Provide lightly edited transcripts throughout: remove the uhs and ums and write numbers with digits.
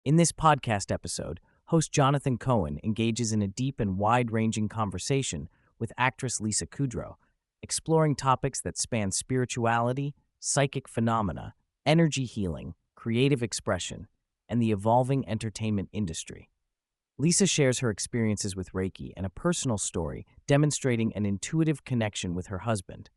In this podcast episode, host Jonathan Cohen engages in a deep and wide-ranging conversation with actress Lisa Kudrow, exploring topics that span spirituality, psychic phenomena, energy healing, creative expression, and the evolving entertainment industry. Lisa shares her experiences with Reiki and a personal story demonstrating an intuitive connection with her husband.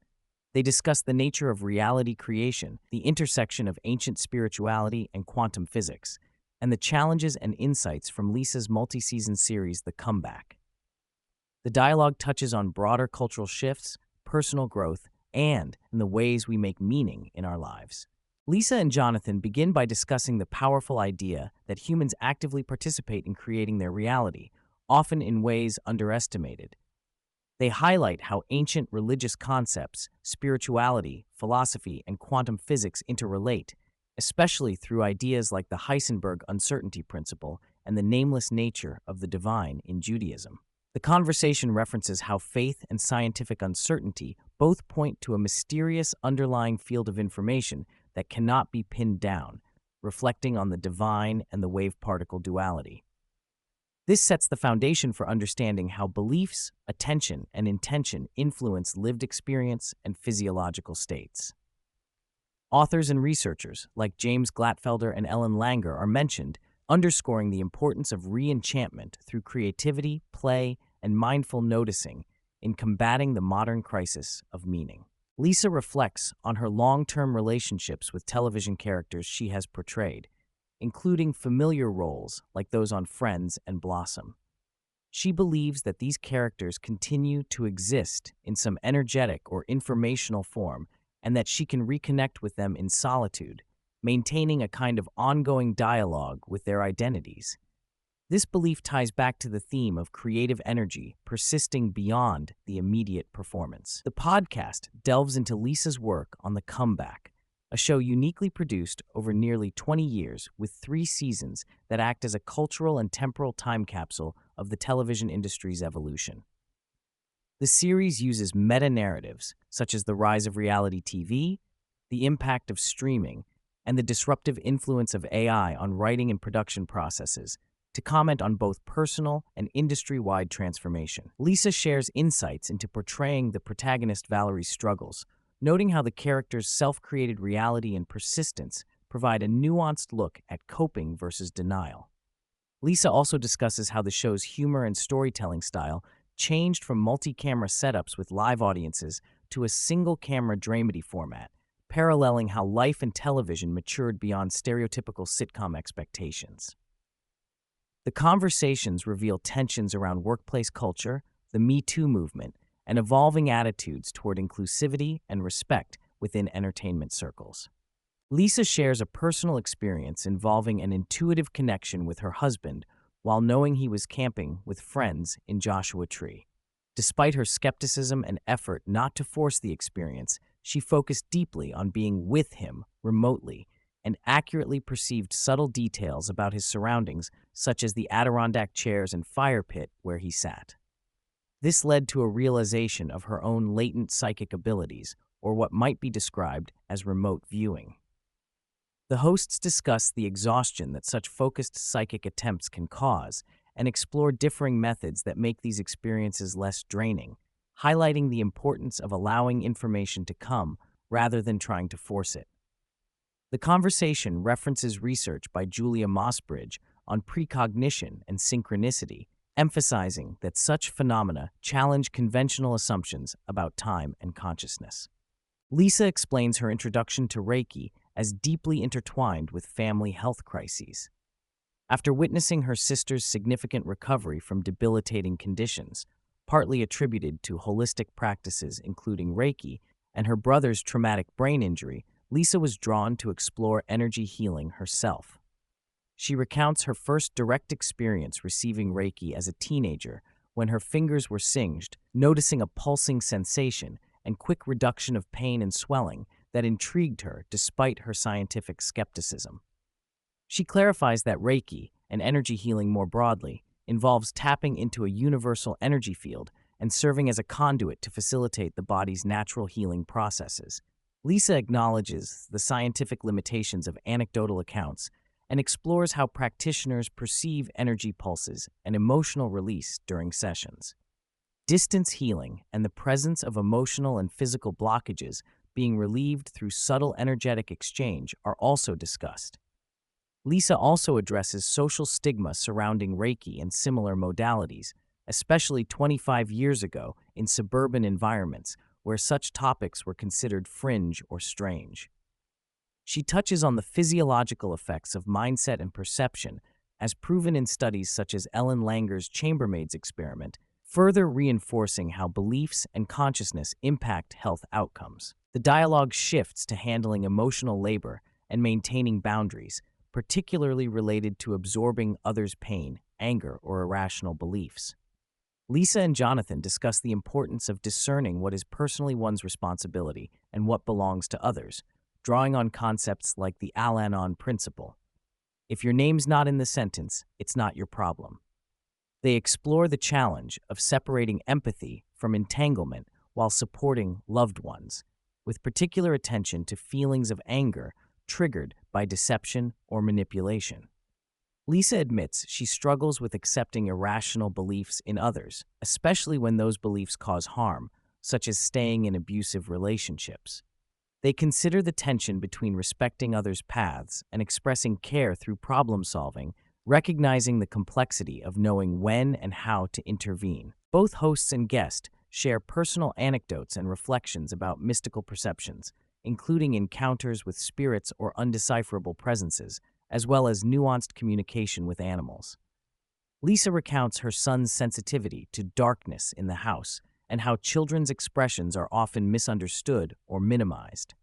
They discuss the nature of reality creation, the intersection of ancient spirituality and quantum physics, and the challenges and insights from Lisa's multi-season series, The Comeback. The dialogue touches on broader cultural shifts, personal growth, and the ways we make meaning in our lives. Lisa and Jonathan begin by discussing the powerful idea that humans actively participate in creating their reality, often in ways underestimated. They highlight how ancient religious concepts, spirituality, philosophy, and quantum physics interrelate, especially through ideas like the Heisenberg uncertainty principle and the nameless nature of the divine in Judaism. The conversation references how faith and scientific uncertainty both point to a mysterious underlying field of information that cannot be pinned down, reflecting on the divine and the wave-particle duality. This sets the foundation for understanding how beliefs, attention, and intention influence lived experience and physiological states. Authors and researchers like James Glatfelder and Ellen Langer are mentioned, underscoring the importance of re-enchantment through creativity, play, and mindful noticing in combating the modern crisis of meaning. Lisa reflects on her long-term relationships with television characters she has portrayed, including familiar roles like those on Friends and Blossom. She believes that these characters continue to exist in some energetic or informational form and that she can reconnect with them in solitude, maintaining a kind of ongoing dialogue with their identities. This belief ties back to the theme of creative energy persisting beyond the immediate performance. The podcast delves into Lisa's work on The Comeback, a show uniquely produced over nearly 20 years with 3 seasons that act as a cultural and temporal time capsule of the television industry's evolution. The series uses meta-narratives such as the rise of reality TV, the impact of streaming, and the disruptive influence of AI on writing and production processes to comment on both personal and industry-wide transformation. Lisa shares insights into portraying the protagonist Valerie's struggles, noting how the character's self-created reality and persistence provide a nuanced look at coping versus denial. Lisa also discusses how the show's humor and storytelling style changed from multi-camera setups with live audiences to a single-camera dramedy format, paralleling how life and television matured beyond stereotypical sitcom expectations. The conversations reveal tensions around workplace culture, the Me Too movement, and evolving attitudes toward inclusivity and respect within entertainment circles. Lisa shares a personal experience involving an intuitive connection with her husband while knowing he was camping with friends in Joshua Tree. Despite her skepticism and effort not to force the experience, she focused deeply on being with him remotely and accurately perceived subtle details about his surroundings, such as the Adirondack chairs and fire pit where he sat. This led to a realization of her own latent psychic abilities, or what might be described as remote viewing. The hosts discuss the exhaustion that such focused psychic attempts can cause and explore differing methods that make these experiences less draining, highlighting the importance of allowing information to come rather than trying to force it. The conversation references research by Julia Mossbridge on precognition and synchronicity, emphasizing that such phenomena challenge conventional assumptions about time and consciousness. Lisa explains her introduction to Reiki as deeply intertwined with family health crises. After witnessing her sister's significant recovery from debilitating conditions, partly attributed to holistic practices including Reiki, and her brother's traumatic brain injury, Lisa was drawn to explore energy healing herself. She recounts her first direct experience receiving Reiki as a teenager when her fingers were singed, noticing a pulsing sensation and quick reduction of pain and swelling that intrigued her despite her scientific skepticism. She clarifies that Reiki, and energy healing more broadly, involves tapping into a universal energy field and serving as a conduit to facilitate the body's natural healing processes. Lisa acknowledges the scientific limitations of anecdotal accounts and explores how practitioners perceive energy pulses and emotional release during sessions. Distance healing and the presence of emotional and physical blockages being relieved through subtle energetic exchange are also discussed. Lisa also addresses social stigma surrounding Reiki and similar modalities, especially 25 years ago in suburban environments where such topics were considered fringe or strange. She touches on the physiological effects of mindset and perception, as proven in studies such as Ellen Langer's chambermaid's experiment, further reinforcing how beliefs and consciousness impact health outcomes. The dialogue shifts to handling emotional labor and maintaining boundaries, particularly related to absorbing others' pain, anger, or irrational beliefs. Lisa and Jonathan discuss the importance of discerning what is personally one's responsibility and what belongs to others, drawing on concepts like the Al-Anon principle. If your name's not in the sentence, it's not your problem. They explore the challenge of separating empathy from entanglement while supporting loved ones, with particular attention to feelings of anger triggered by deception or manipulation. Lisa admits she struggles with accepting irrational beliefs in others, especially when those beliefs cause harm, such as staying in abusive relationships. They consider the tension between respecting others' paths and expressing care through problem solving, recognizing the complexity of knowing when and how to intervene. Both hosts and guest share personal anecdotes and reflections about mystical perceptions, including encounters with spirits or undecipherable presences, as well as nuanced communication with animals. Lisa recounts her son's sensitivity to darkness in the house and how children's expressions are often misunderstood or minimized.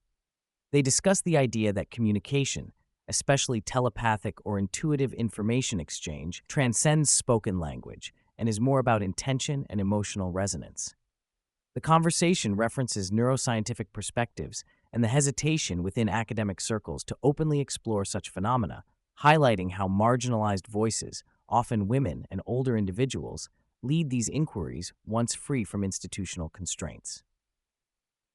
They discuss the idea that communication, especially telepathic or intuitive information exchange, transcends spoken language and is more about intention and emotional resonance. The conversation references neuroscientific perspectives and the hesitation within academic circles to openly explore such phenomena, highlighting how marginalized voices, often women and older individuals, lead these inquiries once free from institutional constraints.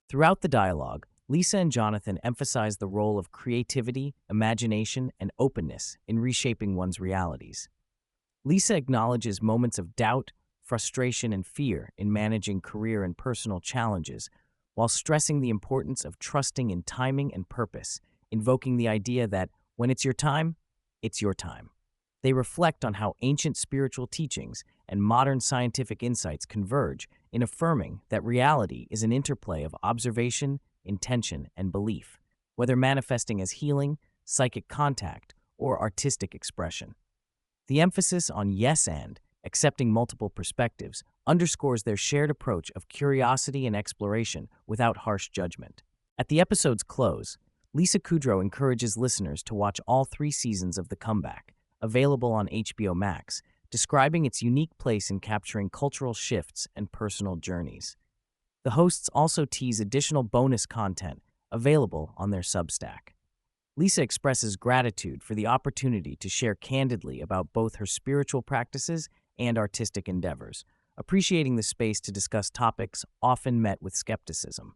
Throughout the dialogue, Lisa and Jonathan emphasize the role of creativity, imagination, and openness in reshaping one's realities. Lisa acknowledges moments of doubt, frustration, and fear in managing career and personal challenges, while stressing the importance of trusting in timing and purpose, invoking the idea that when it's your time, it's your time. They reflect on how ancient spiritual teachings and modern scientific insights converge in affirming that reality is an interplay of observation, intention, and belief, whether manifesting as healing, psychic contact, or artistic expression. The emphasis on yes and accepting multiple perspectives underscores their shared approach of curiosity and exploration without harsh judgment. At the episode's close, Lisa Kudrow encourages listeners to watch all 3 seasons of The Comeback, available on HBO Max, describing its unique place in capturing cultural shifts and personal journeys. The hosts also tease additional bonus content available on their Substack. Lisa expresses gratitude for the opportunity to share candidly about both her spiritual practices and artistic endeavors, appreciating the space to discuss topics often met with skepticism.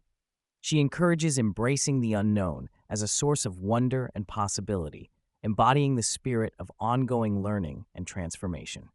She encourages embracing the unknown as a source of wonder and possibility, embodying the spirit of ongoing learning and transformation.